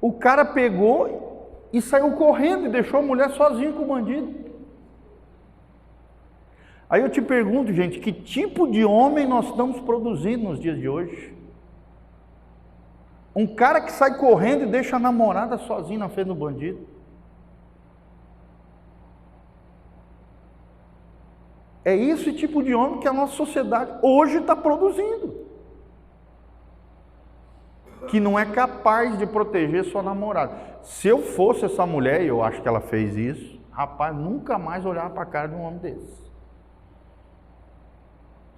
o cara pegou e saiu correndo e deixou a mulher sozinha com o bandido. Aí eu te pergunto, gente, que tipo de homem nós estamos produzindo nos dias de hoje? Um cara que sai correndo e deixa a namorada sozinha na frente do bandido. É esse tipo de homem que a nossa sociedade hoje está produzindo. Que não é capaz de proteger sua namorada. Se eu fosse essa mulher, e eu acho que ela fez isso, rapaz, nunca mais olhar para a cara de um homem desse.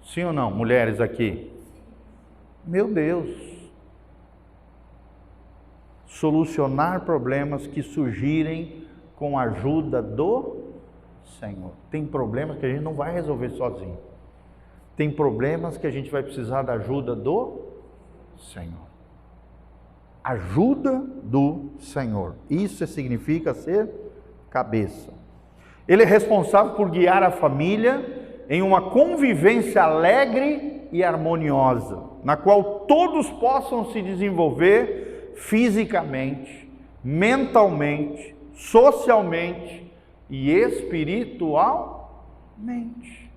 Sim ou não, mulheres aqui? Meu Deus. Solucionar problemas que surgirem com a ajuda do Senhor. Tem problemas que a gente não vai resolver sozinho. Tem problemas que a gente vai precisar da ajuda do Senhor. Ajuda do Senhor. Isso significa ser cabeça. Ele é responsável por guiar a família em uma convivência alegre e harmoniosa, na qual todos possam se desenvolver fisicamente, mentalmente, socialmente e espiritualmente.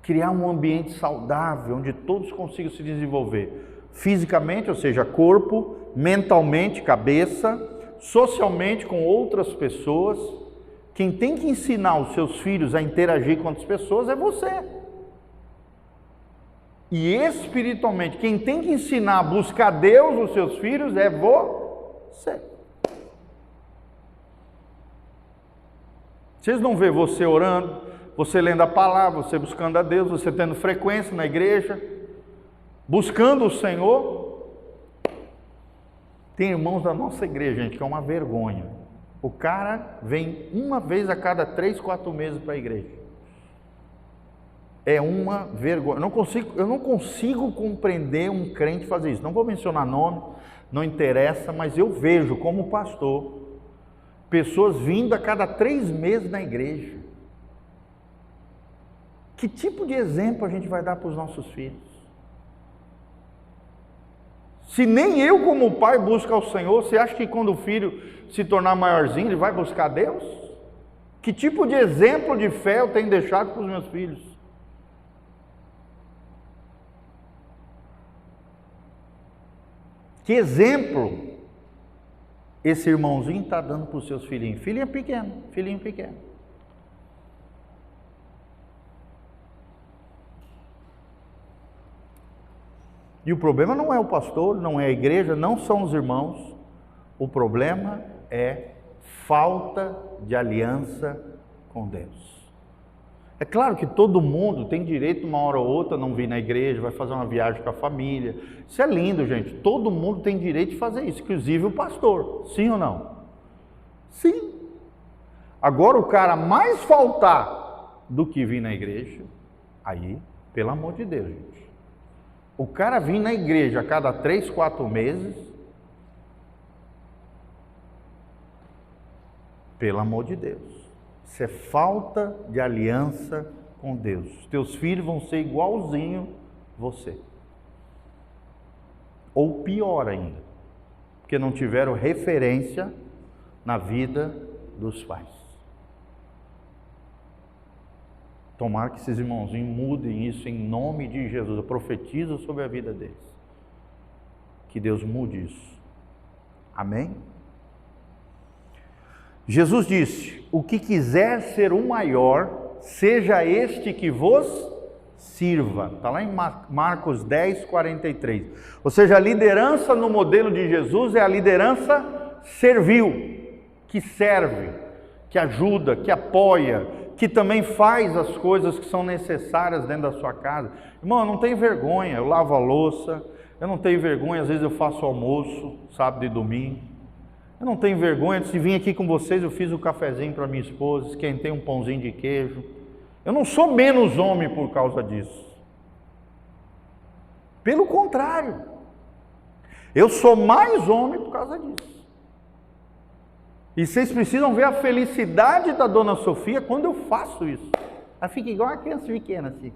Criar um ambiente saudável, onde todos consigam se desenvolver fisicamente, ou seja, corpo, mentalmente, cabeça, socialmente com outras pessoas. Quem tem que ensinar os seus filhos a interagir com outras pessoas é você. E espiritualmente, quem tem que ensinar a buscar Deus os seus filhos é você. Vocês não vê você orando, você lendo a palavra, você buscando a Deus, você tendo frequência na igreja, buscando o Senhor. Tem irmãos da nossa igreja, gente, que é uma vergonha. O cara vem uma vez a cada 3, 4 meses para a igreja. É uma vergonha. Eu não consigo compreender um crente fazer isso. Não vou mencionar nome, não interessa, mas eu vejo como pastor pessoas vindo a cada 3 meses na igreja. Que tipo de exemplo a gente vai dar para os nossos filhos? Se nem eu como pai busco ao Senhor, você acha que quando o filho se tornar maiorzinho, ele vai buscar Deus? Que tipo de exemplo de fé eu tenho deixado para os meus filhos? Que exemplo esse irmãozinho está dando para os seus filhinhos? Filhinho pequeno. E o problema não é o pastor, não é a igreja, não são os irmãos. O problema é falta de aliança com Deus. É claro que todo mundo tem direito uma hora ou outra não vir na igreja, vai fazer uma viagem com a família. Isso é lindo, gente. Todo mundo tem direito de fazer isso, inclusive o pastor. Sim ou não? Sim. Agora o cara mais faltar do que vir na igreja, aí, pelo amor de Deus, gente. O cara vir na igreja a cada 3, 4 meses, pelo amor de Deus. Isso é falta de aliança com Deus. Os teus filhos vão ser igualzinho você. Ou pior ainda, porque não tiveram referência na vida dos pais. Tomara que esses irmãozinhos mudem isso em nome de Jesus. Eu profetizo sobre a vida deles. Que Deus mude isso. Amém? Jesus disse: o que quiser ser o maior, seja este que vos sirva. Está lá em Marcos 10, 43. Ou seja, a liderança no modelo de Jesus é a liderança servil, que serve, que ajuda, que apoia, que também faz as coisas que são necessárias dentro da sua casa. Irmão, eu não tenho vergonha, eu lavo a louça, eu não tenho vergonha, às vezes eu faço almoço, sábado e domingo. Eu não tenho vergonha de vir aqui com vocês, eu fiz um cafezinho para minha esposa, esquentei um pãozinho de queijo. Eu não sou menos homem por causa disso. Pelo contrário, eu sou mais homem por causa disso. E vocês precisam ver a felicidade da dona Sofia quando eu faço isso. Ela fica igual uma criança pequena assim.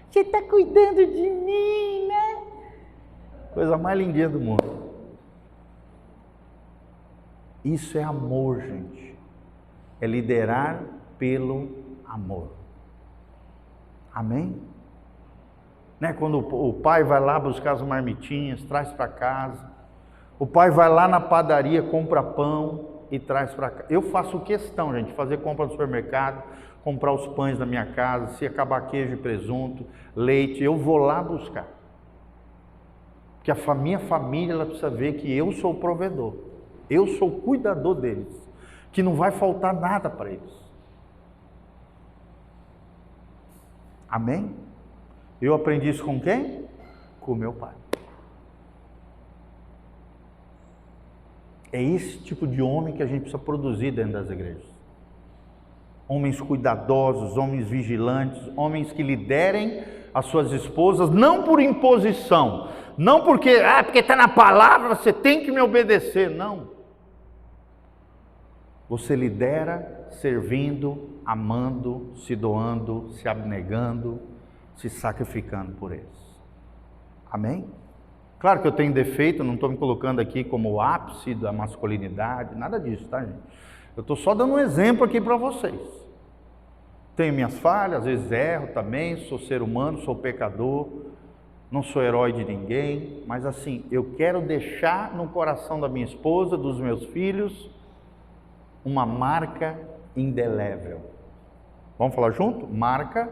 Você está cuidando de mim, né? Coisa mais lindinha do mundo. Isso é amor, gente. É liderar pelo amor. Amém? Né? Quando o pai vai lá buscar as marmitinhas, traz para casa. O pai vai lá na padaria, compra pão e traz para casa. Eu faço questão, gente, de fazer compra no supermercado, comprar os pães da minha casa, se acabar queijo e presunto, leite, eu vou lá buscar. Porque a minha família, ela precisa ver que eu sou o provedor. Eu sou o cuidador deles. Que não vai faltar nada para eles. Amém? Eu aprendi isso com quem? Com meu pai. É esse tipo de homem que a gente precisa produzir dentro das igrejas. Homens cuidadosos, homens vigilantes, homens que liderem as suas esposas, não por imposição, não porque está na palavra, você tem que me obedecer, não. Você lidera servindo, amando, se doando, se abnegando, se sacrificando por eles. Amém? Claro que eu tenho defeito, não estou me colocando aqui como o ápice da masculinidade, nada disso, tá, gente? Eu estou só dando um exemplo aqui para vocês. Tenho minhas falhas, às vezes erro também, sou ser humano, sou pecador, não sou herói de ninguém, mas assim, eu quero deixar no coração da minha esposa, dos meus filhos, uma marca indelével. Vamos falar junto? Marca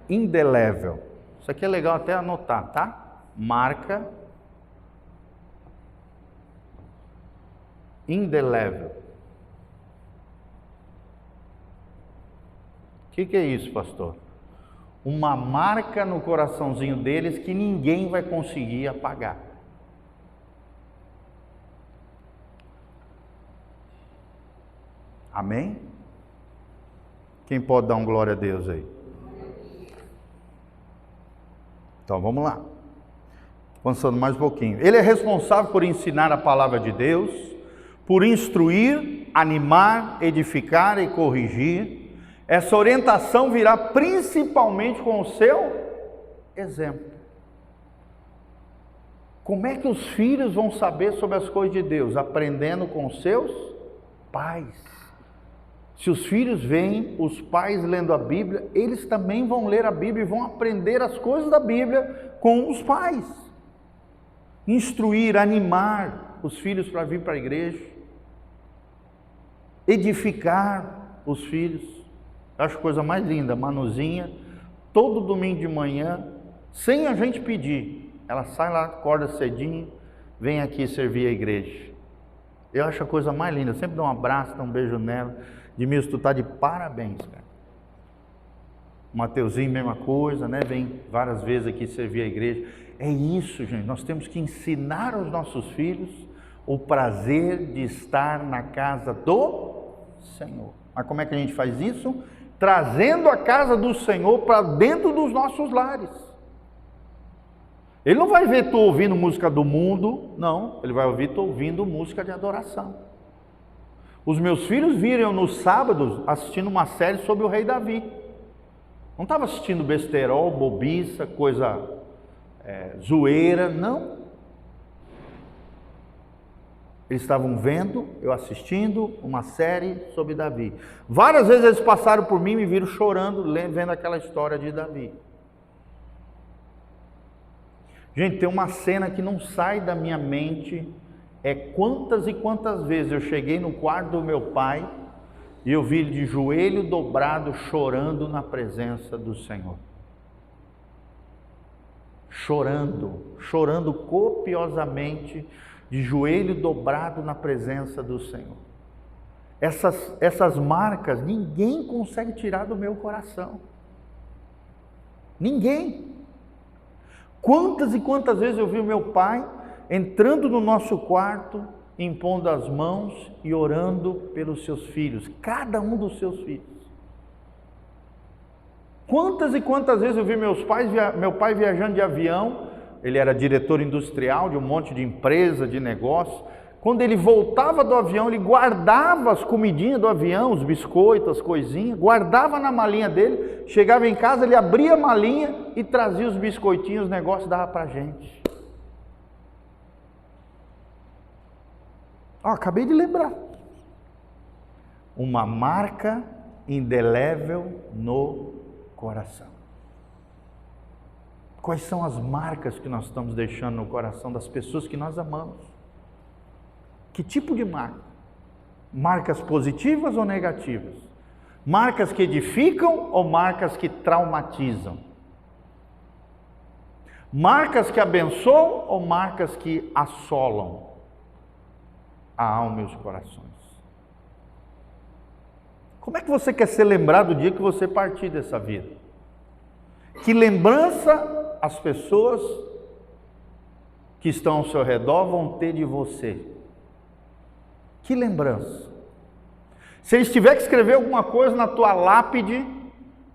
indelével. Isso aqui é legal até anotar, tá? Marca indelével. O que é isso, pastor? Uma marca no coraçãozinho deles que ninguém vai conseguir apagar. Amém? Quem pode dar um glória a Deus aí? Então vamos lá. Avançando mais um pouquinho. Ele é responsável por ensinar a palavra de Deus, por instruir, animar, edificar e corrigir. Essa orientação virá principalmente com o seu exemplo. Como é que os filhos vão saber sobre as coisas de Deus? Aprendendo com os seus pais. Se os filhos veem os pais lendo a Bíblia, eles também vão ler a Bíblia e vão aprender as coisas da Bíblia com os pais. Instruir, animar os filhos para vir para a igreja. Edificar os filhos. Eu acho a coisa mais linda, Manuzinha, todo domingo de manhã, sem a gente pedir, ela sai lá, acorda cedinho, vem aqui servir a igreja. Eu acho a coisa mais linda, sempre dou um abraço, dou um beijo nela. Edmilson, tu está de parabéns, cara. O Mateuzinho, mesma coisa, né? Vem várias vezes aqui servir a igreja. É isso, gente, nós temos que ensinar aos nossos filhos o prazer de estar na casa do Senhor. Mas como é que a gente faz isso? Trazendo a casa do Senhor para dentro dos nossos lares. Ele não vai ver tu ouvindo música do mundo, não, ele vai ouvir tu ouvindo música de adoração. Os meus filhos viram nos sábados assistindo uma série sobre o rei Davi. Não estava assistindo besterol, bobiça, coisa... zoeira, não. Eles estavam vendo, eu assistindo uma série sobre Davi. Várias vezes eles passaram por mim e me viram chorando, vendo aquela história de Davi. Gente, tem uma cena que não sai da minha mente, é quantas e quantas vezes eu cheguei no quarto do meu pai e eu vi ele de joelho dobrado, chorando na presença do Senhor. Chorando copiosamente, de joelho dobrado na presença do Senhor. Essas marcas ninguém consegue tirar do meu coração. Ninguém. Quantas e quantas vezes eu vi o meu pai entrando no nosso quarto, impondo as mãos e orando pelos seus filhos, cada um dos seus filhos. Quantas e quantas vezes eu vi meu pai viajando de avião. Ele era diretor industrial de um monte de empresa, de negócio. Quando ele voltava do avião, ele guardava as comidinhas do avião, os biscoitos, as coisinhas, guardava na malinha dele. Chegava em casa, ele abria a malinha e trazia os biscoitinhos, os negócios, dava pra gente. Acabei de lembrar. Uma marca indelével no coração. Quais são as marcas que nós estamos deixando no coração das pessoas que nós amamos? Que tipo de marca? Marcas positivas ou negativas? Marcas que edificam ou marcas que traumatizam? Marcas que abençoam ou marcas que assolam a alma e os corações? Como é que você quer ser lembrado do dia que você partir dessa vida? Que lembrança as pessoas que estão ao seu redor vão ter de você? Que lembrança? Se eles tiverem que escrever alguma coisa na tua lápide,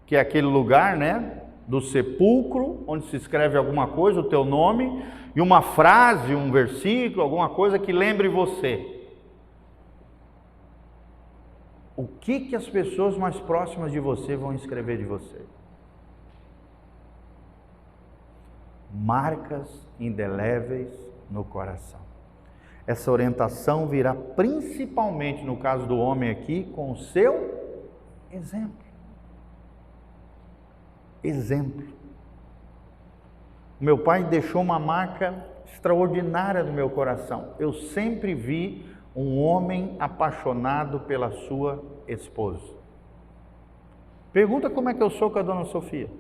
que é aquele lugar, né, do sepulcro, onde se escreve alguma coisa, o teu nome, e uma frase, um versículo, alguma coisa que lembre você. O que as pessoas mais próximas de você vão escrever de você? Marcas indeléveis no coração. Essa orientação virá principalmente, no caso do homem aqui, com o seu exemplo. Exemplo. Meu pai deixou uma marca extraordinária no meu coração. Eu sempre vi um homem apaixonado pela sua esposa. Pergunta como é que eu sou com a dona Sofia.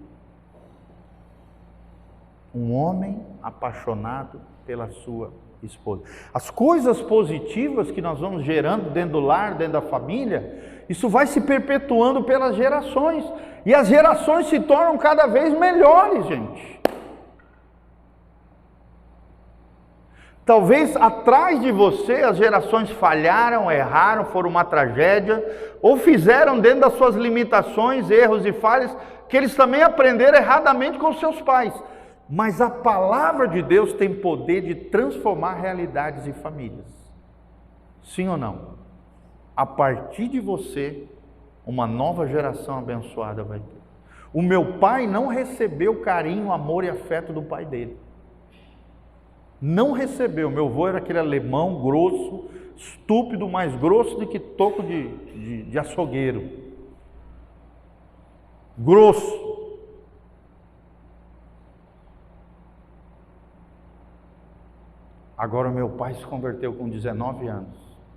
Um homem apaixonado pela sua esposa. As coisas positivas que nós vamos gerando dentro do lar, dentro da família, isso vai se perpetuando pelas gerações. E as gerações se tornam cada vez melhores, gente. Talvez atrás de você as gerações falharam, erraram, foram uma tragédia, ou fizeram dentro das suas limitações, erros e falhas, que eles também aprenderam erradamente com seus pais. Mas a palavra de Deus tem poder de transformar realidades e famílias. Sim ou não? A partir de você, uma nova geração abençoada vai ter. O meu pai não recebeu carinho, amor e afeto do pai dele. Não recebeu. Meu avô era aquele alemão grosso, estúpido, mais grosso do que toco de açougueiro. Grosso. Agora meu pai se converteu com 19 anos.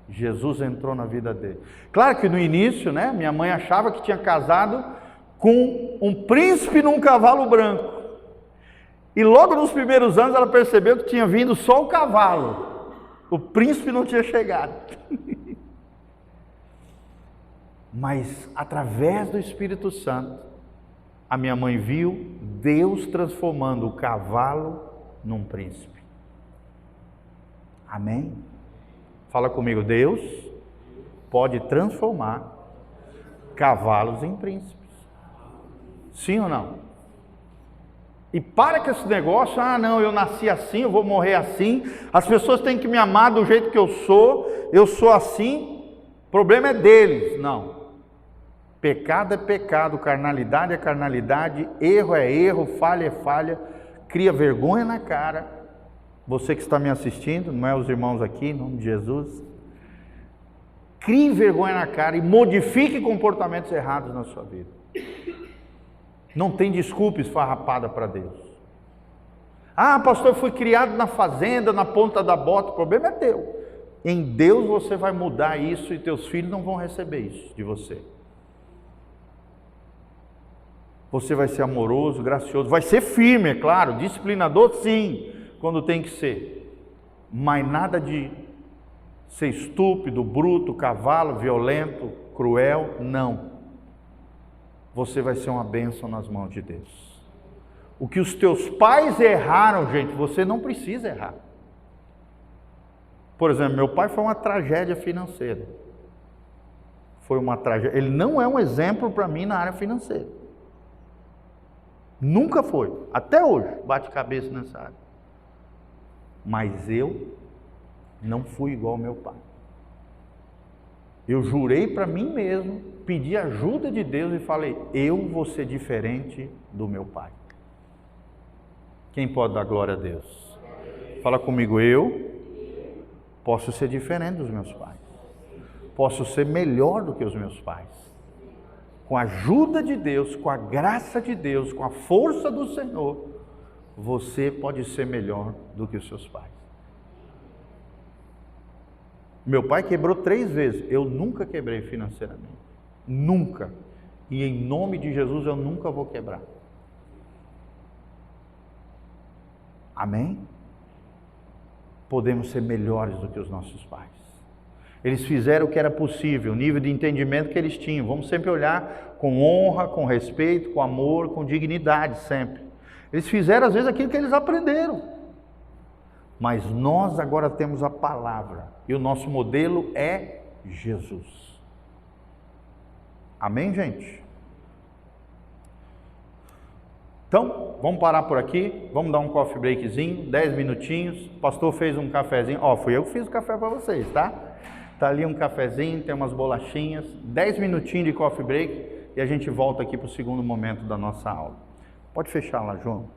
Jesus entrou na vida dele. Claro que no início, né, minha mãe achava que tinha casado com um príncipe num cavalo branco. E logo nos primeiros anos ela percebeu que tinha vindo só o cavalo. O príncipe não tinha chegado. Mas através do Espírito Santo, a minha mãe viu Deus transformando o cavalo num príncipe. Amém? Fala comigo, Deus pode transformar cavalos em príncipes. Sim ou não? E para com esse negócio, não, eu nasci assim, eu vou morrer assim, as pessoas têm que me amar do jeito que eu sou assim, o problema é deles. Não. Pecado é pecado, carnalidade é carnalidade, erro é erro, falha é falha, cria vergonha na cara. você que está me assistindo, não é os irmãos aqui, em nome de Jesus, crie vergonha na cara e modifique comportamentos errados na sua vida. Não tem desculpa esfarrapada para Deus. Ah, pastor, eu fui criado na fazenda, na ponta da bota, o problema é teu. Em Deus você vai mudar isso e teus filhos não vão receber isso de você. Você vai ser amoroso, gracioso, vai ser firme, é claro, disciplinador sim, quando tem que ser. Mas nada de ser estúpido, bruto, cavalo, violento, cruel, não. Você vai ser uma bênção nas mãos de Deus. O que os teus pais erraram, gente, você não precisa errar. Por exemplo, meu pai foi uma tragédia financeira. Foi uma tragédia. Ele não é um exemplo para mim na área financeira. Nunca foi. Até hoje, bate cabeça nessa área. Mas eu não fui igual ao meu pai. Eu jurei para mim mesmo, pedi ajuda de Deus e falei, eu vou ser diferente do meu pai. Quem pode dar glória a Deus? Fala comigo, eu posso ser diferente dos meus pais. Posso ser melhor do que os meus pais. Com a ajuda de Deus, com a graça de Deus, com a força do Senhor, você pode ser melhor do que os seus pais. Meu pai quebrou 3 vezes, eu nunca quebrei financeiramente. Nunca. E em nome de Jesus eu nunca vou quebrar. Amém? Podemos ser melhores do que os nossos pais. Eles fizeram o que era possível, o nível de entendimento que eles tinham. Vamos sempre olhar com honra, com respeito, com amor, com dignidade, sempre. Eles fizeram às vezes aquilo que eles aprenderam. Mas nós agora temos a palavra. E o nosso modelo é Jesus. Amém, gente? Então, vamos parar por aqui, vamos dar um coffee breakzinho, 10 minutinhos, o pastor fez um cafezinho, fui eu que fiz o café para vocês, tá? Tá ali um cafezinho, tem umas bolachinhas, 10 minutinhos de coffee break e a gente volta aqui para o segundo momento da nossa aula. Pode fechar lá, João.